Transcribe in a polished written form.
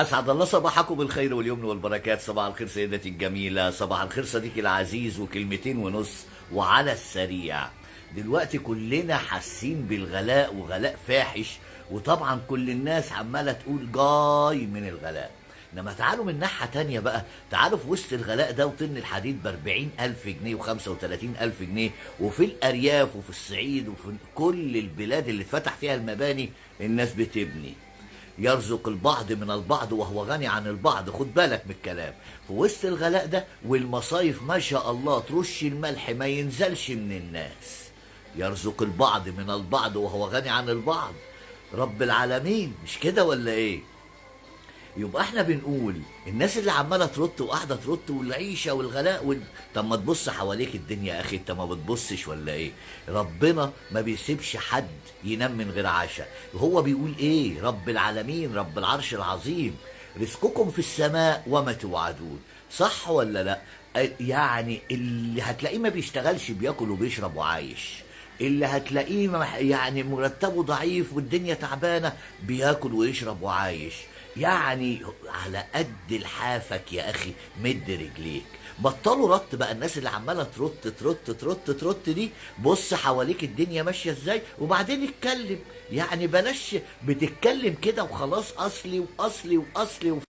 أسعد الله صباحكم بالخير واليمن والبركات. صباح الخير سيدتي الجميلة، صباح الخير صديقي العزيز، وكلمتين ونص وعلى السريع. دلوقتي كلنا حاسين بالغلاء وغلاء فاحش، وطبعا كل الناس عمالة تقول جاي من الغلاء. انما تعالوا من ناحية تانية بقى، تعالوا في وسط الغلاء ده وطن الحديد ب40,000 جنيه و35,000 جنيه، وفي الأرياف وفي الصعيد وفي كل البلاد اللي اتفتح فيها المباني الناس بتبني. يرزق البعض من البعض وهو غني عن البعض، خد بالك من الكلام. في وسط الغلاء ده والمصايف ما شاء الله ترش الملح ما ينزلش من الناس. يرزق البعض من البعض وهو غني عن البعض، رب العالمين، مش كده ولا ايه؟ يبقى احنا بنقول الناس اللي عماله ترد وقاعده ترد والعيشه والغلاء طب ما تبص حواليك الدنيا يا اخي، انت ما بتبصش ولا ايه؟ ربنا ما بيسيبش حد ينام من غير عشاء. هو بيقول ايه؟ رب العالمين رب العرش العظيم رزقكم في السماء وما توعدون. صح ولا لا؟ يعني اللي هتلاقيه ما بيشتغلش بياكل وبيشرب وعايش، اللي هتلاقيه يعني مرتبه ضعيف والدنيا تعبانه بياكل ويشرب وعايش. يعني على قد لحافك يا اخي مد رجليك. بطلوا رط بقى الناس اللي عماله ترط دي. بص حواليك الدنيا ماشيه ازاي وبعدين اتكلم. يعني بلاش بتتكلم كده وخلاص، اصلي واصلي واصلي